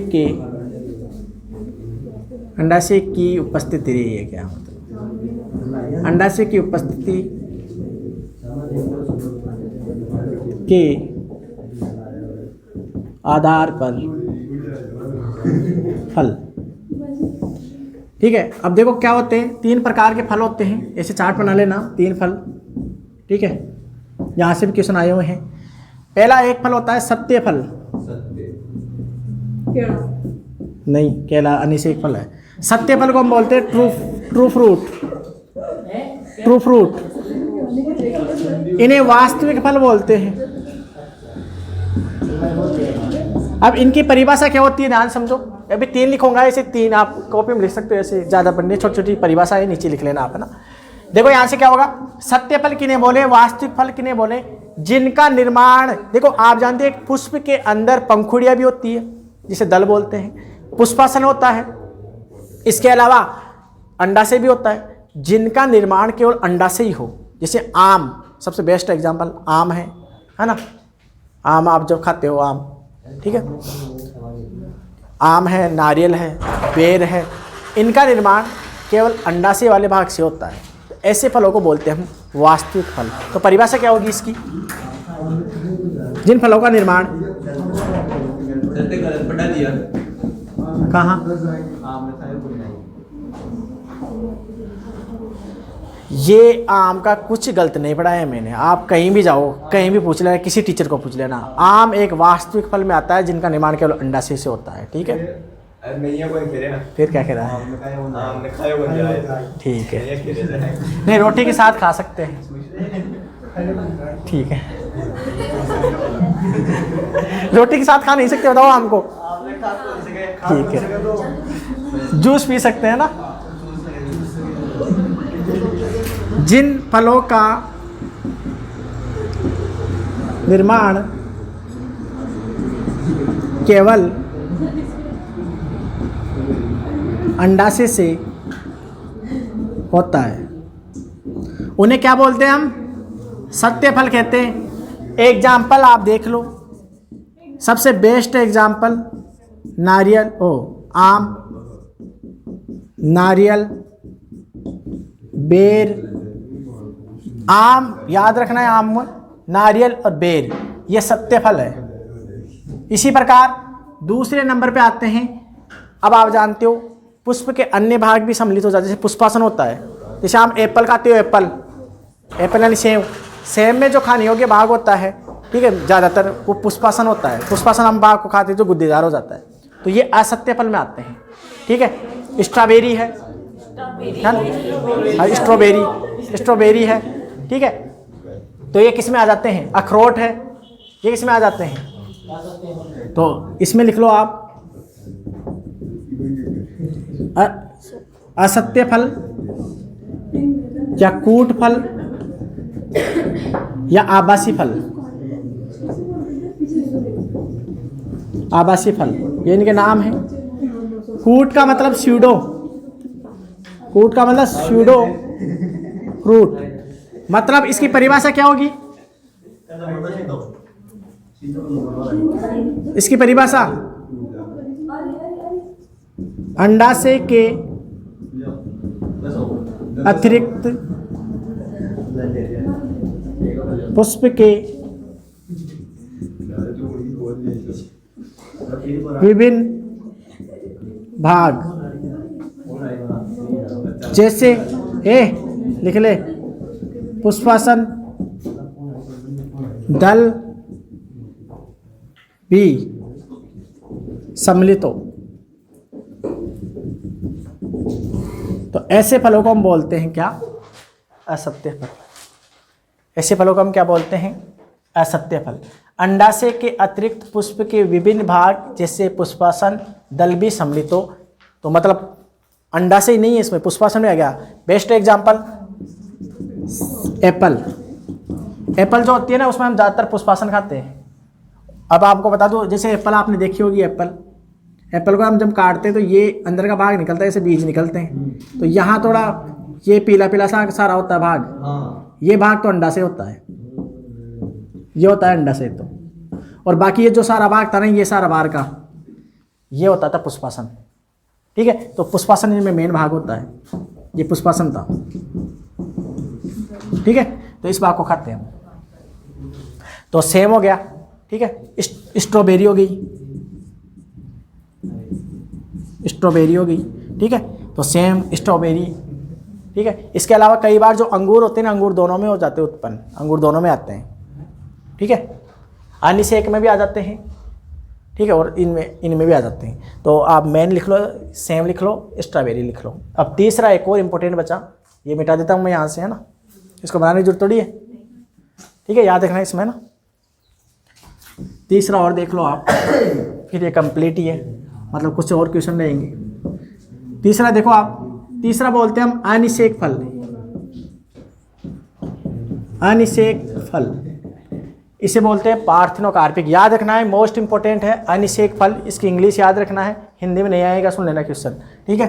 की उपस्थिति रही है, क्या मतलब अंडाशय की उपस्थिति के आधार पर फल, ठीक है। अब देखो क्या होते हैं, 3 प्रकार के फल होते हैं, ऐसे चार्ट बना लेना, 3 फल, ठीक है। यहाँ से भी क्वेश्चन आए हुए हैं। पहला एक फल होता है सत्य फल, नहीं केला अन्य से एक फल है। सत्य फल को हम बोलते हैं ट्रू फ्रूट, इन्हें वास्तविक फल बोलते हैं। अब इनकी परिभाषा क्या होती है, ध्यान समझो। अभी 3 लिखूंगा, ऐसे 3 आप कॉपी में लिख सकते हो, ऐसे ज़्यादा पढ़ने, छोटी छोटी परिभाषा है, नीचे लिख लेना आप, है ना। देखो यहाँ से क्या होगा, सत्य फल किन्हें बोले, वास्तविक फल किन्हें बोले, जिनका निर्माण, देखो आप जानते हैं पुष्प के अंदर पंखुड़ियाँ भी होती है, जिसे दल बोलते हैं, पुष्पासन होता है, इसके अलावा अंडाशय भी होता है, जिनका निर्माण केवल अंडाशय ही हो। जैसे आम, सबसे बेस्ट एग्जाम्पल आम है ना, आम आप जब खाते हो आम, ठीक है, आम है, नारियल है, बेर है, इनका निर्माण केवल अंडाशय वाले भाग से होता है। ऐसे फलों को बोलते हैं हम वास्तविक फल। तो परिभाषा क्या होगी इसकी? जिन फलों का निर्माण कहाँ? ये आम का कुछ गलत नहीं पढ़ा है मैंने। आप कहीं भी जाओ, कहीं भी पूछ लेना, किसी टीचर को पूछ लेना, आम एक वास्तविक फल में आता है जिनका निर्माण केवल अंडाशय से होता है। ठीक है, फिर क्या कह रहा है? ठीक है, नहीं रोटी के साथ खा सकते हैं। ठीक है, रोटी के साथ खा नहीं सकते, बताओ आम को। ठीक है, जूस पी सकते हैं ना। जिन फलों का निर्माण केवल अंडाशय से होता है उन्हें क्या बोलते हैं हम? सत्य फल कहते हैं। एग्जाम्पल आप देख लो, सबसे बेस्ट एग्जाम्पल नारियल, आम, नारियल, बेर। आम याद रखना है, आम में नारियल और बेर ये सत्य फल है। इसी प्रकार दूसरे नंबर पे आते हैं। अब आप जानते हो पुष्प के अन्य भाग भी सम्मिलित हो जाते हैं, जैसे पुष्पासन होता है। जैसे हम एप्पल खाते हो, एप्पल यानी सेब, सेब में जो खाने योग्य भाग होता है, ठीक है, ज़्यादातर वो पुष्पासन होता है। पुष्पासन हम भाग को खाते हैं जो गुद्देदार हो जाता है, तो ये असत्य फल में आते हैं। ठीक है, स्ट्रॉबेरी है, स्ट्रॉबेरी है। ठीक है, तो ये किस में आ जाते हैं? अखरोट है, ये किस में आ जाते हैं? तो इसमें लिख लो आप असत्य फल या कूट फल या आभासी फल। आभासी फल ये इनके नाम है। कूट का मतलब स्यूडो, कूट का मतलब स्यूडो फ्रूट। मतलब इसकी परिभाषा क्या होगी? इसकी परिभाषा अंडाशय के अतिरिक्त पुष्प के विभिन्न भाग, जैसे लिख ले, पुष्पासन, दल भी सम्मिलित हो। तो ऐसे फलों को हम बोलते हैं क्या? असत्य फल। ऐसे फलों को हम क्या बोलते हैं? असत्य फल। अंडाशय के अतिरिक्त पुष्प के विभिन्न भाग जैसे पुष्पासन, दल भी सम्मिलित हो। तो मतलब अंडाशय नहीं है इसमें, पुष्पासन में आ गया। Best example Apple. एप्पल जो होती है ना, उसमें हम ज़्यादातर पुष्पासन खाते हैं। अब आपको बता दूं, जैसे एप्पल आपने देखी होगी, एप्पल को हम जब काटते हैं तो ये अंदर का भाग निकलता है, ऐसे बीज निकलते हैं। तो यहाँ थोड़ा ये पीला पीला सा सारा होता है भाग, ये भाग तो अंडाशय होता है, ये होता है अंडाशय। तो और बाकी ये जो सारा भाग था ना, ये सारा बाहर का, ये होता था पुष्पासन। ठीक है, तो पुष्पासन में मेन भाग होता है, ये पुष्पासन था। ठीक है, तो इस भाग को खाते हैं हम। तो सेम हो गया। ठीक है, स्ट्रॉबेरी हो गई, स्ट्रॉबेरी हो गई। ठीक है, तो सेम स्ट्रॉबेरी। ठीक है, इसके अलावा कई बार जो अंगूर होते हैं ना, अंगूर दोनों में हो जाते हैं उत्पन्न, अंगूर दोनों में आते हैं। ठीक है, अनिषेक में भी आ जाते हैं। ठीक है, और इनमें भी आ जाते हैं। तो आप मेन लिख लो, सेम लिख लो, स्ट्रॉबेरी लिख लो। अब तीसरा एक और इम्पोर्टेंट बचा, ये मिटा देता हूँ मैं यहाँ से, है ना, इसको बनाने की जरूरत थोड़ी है। ठीक है, याद रखना है इसमें ना। तीसरा और देख लो आप, फिर ये कंप्लीट ही है, मतलब कुछ और क्वेश्चन रहेंगे। तीसरा देखो आप, तीसरा बोलते हैं हम अनिषेक फल। अनिषेक फल इसे बोलते हैं पार्थिनोकार्पिक। याद रखना है, मोस्ट इंपॉर्टेंट है अनिषेक फल। इसकी इंग्लिश याद रखना है, हिंदी में नहीं आएगा, सुन लेना क्वेश्चन। ठीक है,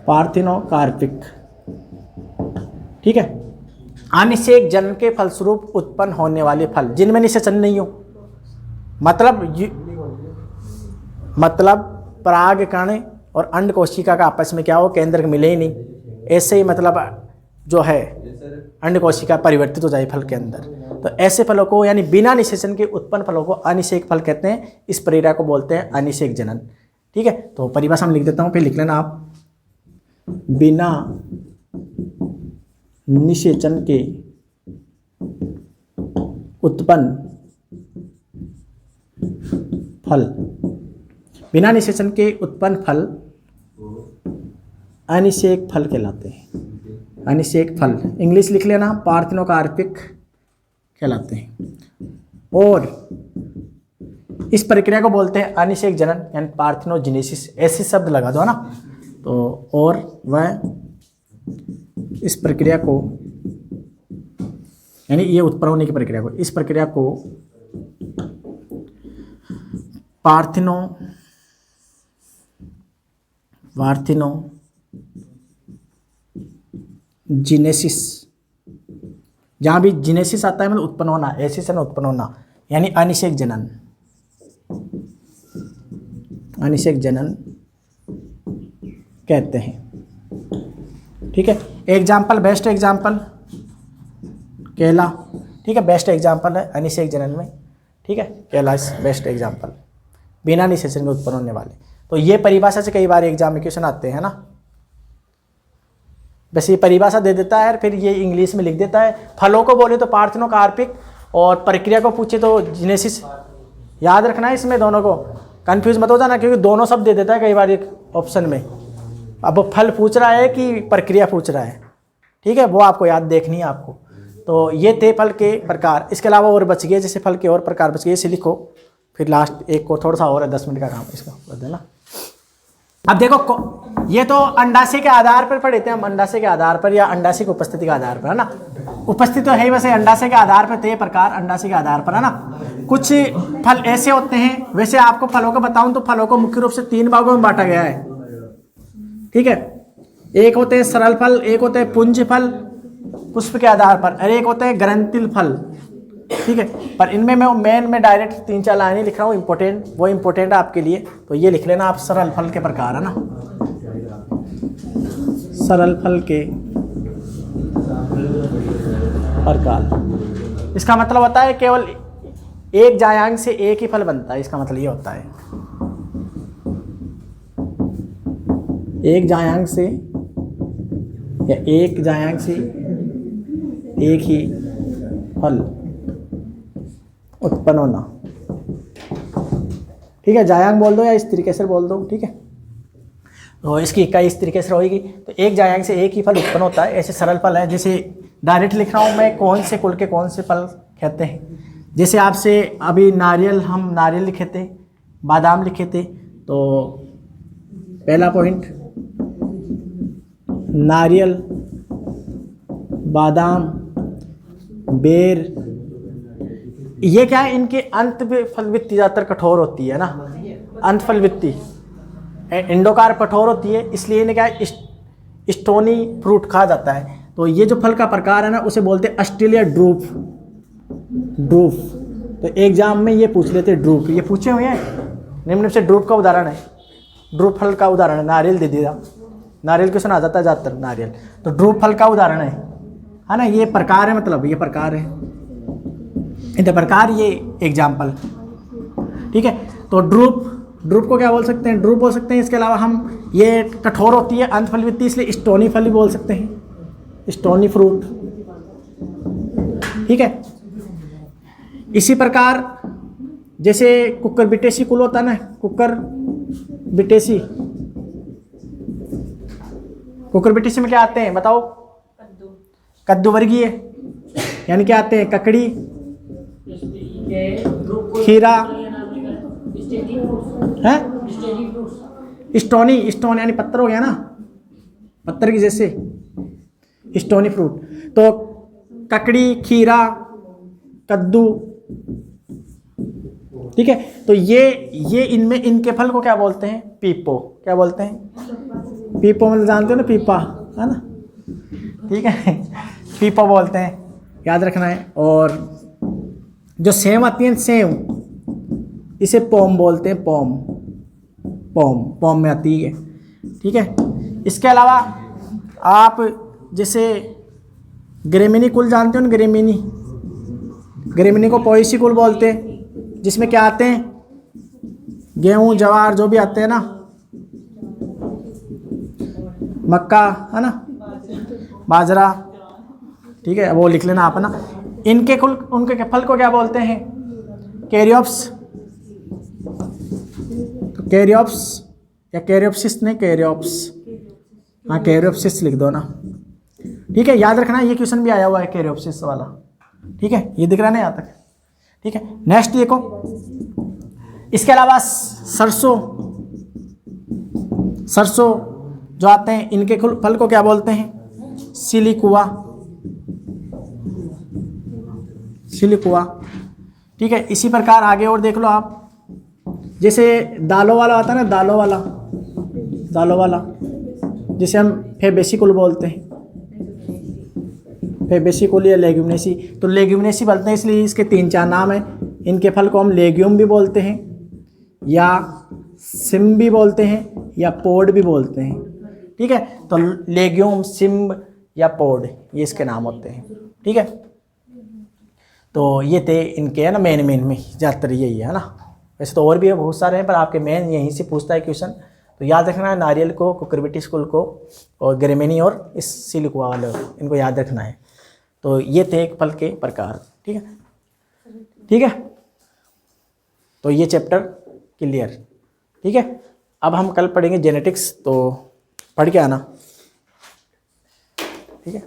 पार्थिनोकार्पिक। ठीक है, अनिषेक जन्म के फलस्वरूप उत्पन्न होने वाले फल जिनमें निषेचन नहीं हो, मतलब परागकण और अंड कोशिका का आपस में क्या हो, केंद्रक मिले ही नहीं, ऐसे ही मतलब जो है अंड कोशिका परिवर्तित हो जाए फल के अंदर। तो ऐसे फलों को यानी बिना निषेचन के उत्पन्न फलों को अनिषेक फल कहते हैं। इस प्रक्रिया को बोलते हैं अनिषेक जनन। ठीक है, तो परिभाषा में लिख देता हूँ, फिर लिख लेना आप। बिना निषेचन के उत्पन्न फल, बिना निषेचन के उत्पन्न फल अनिषेक फल कहलाते हैं। अनिषेक फल इंग्लिश लिख लेना, पार्थिनोकार्पिक कहलाते हैं। और इस प्रक्रिया को बोलते हैं अनिषेक जनन यानी पार्थिनोजेनेसिस, ऐसे शब्द लगा दो ना। तो और वह इस प्रक्रिया को यानी ये उत्पन्न होने की प्रक्रिया को, इस प्रक्रिया को पार्थिनोजेनेसिस, जहाँ भी जीनेसिस आता है मतलब उत्पन्न होना, ऐसे से उत्पन्न होना, यानी अनिषेक जनन, अनिषेक जनन कहते हैं। ठीक है, एग्जाम्पल, बेस्ट एग्जाम्पल केला। ठीक है, बेस्ट एग्जाम्पल है अनिषेक जनन में। ठीक है, केला इस बेस्ट एग्जाम्पल, बिना निषेचन में उत्पन्न होने वाले। तो ये परिभाषा से कई बार एग्जाम में क्वेश्चन आते हैं ना। बस ये परिभाषा दे देता है, फिर ये इंग्लिश में लिख देता है। फलों को बोले तो पार्थिनोकार्पिक और प्रक्रिया को पूछे तो जीनेसिस। याद रखना है, इसमें दोनों को कंफ्यूज मत हो जाना, क्योंकि दोनों शब्द दे देता है कई बार एक ऑप्शन में। अब वो फल पूछ रहा है कि प्रक्रिया पूछ रहा है। ठीक है, वो आपको याद देखनी है आपको। तो ये थे फल के प्रकार। इसके अलावा और बच गए, जैसे फल के और प्रकार बच गए, इसे लिखो। फिर लास्ट एक को थोड़ा सा और है, 10 मिनट का काम इसका कर देना। अब देखो, ये तो अंडाशय के आधार पर पढ़े थे हम, अंडाशय के आधार पर या अंडाशय की उपस्थिति के आधार पर, है ना। उपस्थिति तो है ही, वैसे अंडाशय के आधार पर थे प्रकार, अंडाशय के आधार पर, है ना। कुछ फल ऐसे होते हैं, वैसे आपको फलों को बताऊं तो फलों को मुख्य रूप से 3 भागों में बांटा गया है। ठीक है, एक होते हैं सरल फल, एक होते हैं पुंज फल पुष्प के आधार पर, और एक होते हैं ग्रंथिल फल। ठीक है, पर इनमें मैं डायरेक्ट 3-4 लाइनें लिख रहा हूँ, इंपॉर्टेंट, वो इंपॉर्टेंट है आपके लिए। तो ये लिख लेना आप, सरल फल के प्रकार, है ना। सरल फल के प्रकार, इसका मतलब होता है केवल एक जायांग से एक ही फल बनता है। इसका मतलब ये होता है एक जायांग से या एक जायांग से एक ही फल उत्पन्न होना। ठीक है, जायांग बोल दो या इस तरीके से बोल दो। ठीक है, तो इसकी इकाई इस तरीके से रहेगी। तो एक जायांग से एक ही फल उत्पन्न होता है, ऐसे सरल फल है। जैसे डायरेक्ट लिख रहा हूँ मैं, कौन से कुल के कौन से फल कहते हैं। जैसे आपसे अभी नारियल, हम नारियल लिखे थे, बादाम लिखे थे। तो पहला पॉइंट, नारियल, बादाम, बेर, ये क्या है, इनके अंत फलवृत्ति ज़्यादातर कठोर होती है ना। अंत फलवृत्ति इंडोकार कठोर होती है, इसलिए इन्हें क्या है, स्टोनी फ्रूट कहा जाता है। तो ये जो फल का प्रकार है ना, उसे बोलते हैं ऑस्ट्रेलिया ड्रूप। ड्रूप, तो एग्जाम में ये पूछ लेते हैं ड्रूप, ये पूछे हुए हैं। निम्न से ड्रूप का उदाहरण है, ड्रूप फल का उदाहरण है। नारियल दे दिया, नारियल क्वेश्चन आ जाता है ज़्यादातर, नारियल। तो ड्रूप फल का उदाहरण है ना। ये प्रकार है, मतलब ये प्रकार है, इनके प्रकार, ये एग्जाम्पल। ठीक है, तो ड्रूप को क्या बोल सकते हैं, ड्रूप बोल सकते हैं। इसके अलावा हम, ये कठोर होती है अंत फलवृत्ति, इसलिए स्टोनी फल भी बोल सकते हैं, स्टोनी फ्रूट। ठीक है, इसी प्रकार जैसे कुकर बिटेसी कुल होता है ना, कुकर बिटेसी, कुकर बिटेसी में क्या आते हैं बताओ। कद्दू वर्गीय, यानी क्या आते हैं, ककड़ी, खीरा है, स्टोनी, स्टोन यानी पत्थर हो गया ना, पत्थर की जैसे स्टोनी फ्रूट। तो ककड़ी, खीरा, कद्दू। ठीक है, तो ये इनमें, इनके फल को क्या बोलते हैं, पीपो। क्या बोलते हैं, पीपो, मतलब जानते हो ना, पीपा, है ना। ठीक है, पीपो बोलते हैं, याद रखना है। और जो सेव आती है, सेव, इसे पोम बोलते हैं, पोम, पोम में आती है। ठीक है। इसके अलावा आप जैसे ग्रेमिनी कुल जानते हो ना, ग्रेमिनी को पोएसी कुल बोलते हैं, जिसमें क्या आते हैं, गेहूं जवार जो भी आते हैं ना, मक्का है ना, बाजरा, ठीक है, वो लिख लेना आप ना। इनके कुल उनके फल को क्या बोलते हैं, कैरियोप्स। तो कैरियोप्स या कैरियोप्सिस नहीं, कैरियोप्स, हाँ कैरियोप्सिस लिख दो ना, ठीक है। याद रखना ये क्वेश्चन भी आया हुआ है कैरियोप्सिस वाला, ठीक है, ये दिख रहा है ना यहाँ तक, ठीक है। नेक्स्ट देखो, इसके अलावा सरसों जो आते हैं, इनके फल को क्या बोलते हैं, सिलिकुआ, ठीक है। इसी प्रकार आगे और देख लो आप, जैसे दालों वाला आता है ना, दालों वाला जिसे हम फेबेसिकुल बोलते हैं, फेबेसिकुल या लेग्यूमिनेसी। तो लेग्यूमिनेसी बोलते हैं इसलिए इसके 3-4 नाम हैं। इनके फल को हम लेग्यूम भी बोलते हैं, या सिम भी बोलते हैं, या पोड भी बोलते हैं, ठीक है। तो लेग्यूम, सिम या पोड, ये इसके नाम होते हैं, ठीक है। तो ये थे इनके, है ना, मेन में ज़्यादातर यही है ना। वैसे तो और भी है, बहुत सारे हैं, पर आपके मेन यहीं से पूछता है क्वेश्चन। तो याद रखना है, नारियल को, कुकुरबिटेस कुल को, और ग्रेमिनी और इस सिलिकुआ वाले, इनको याद रखना है। तो ये थे एक फल के प्रकार, ठीक है, ठीक है। तो ये चैप्टर क्लियर, ठीक है। अब हम कल पढ़ेंगे जेनेटिक्स, तो पढ़ के आना, ठीक है।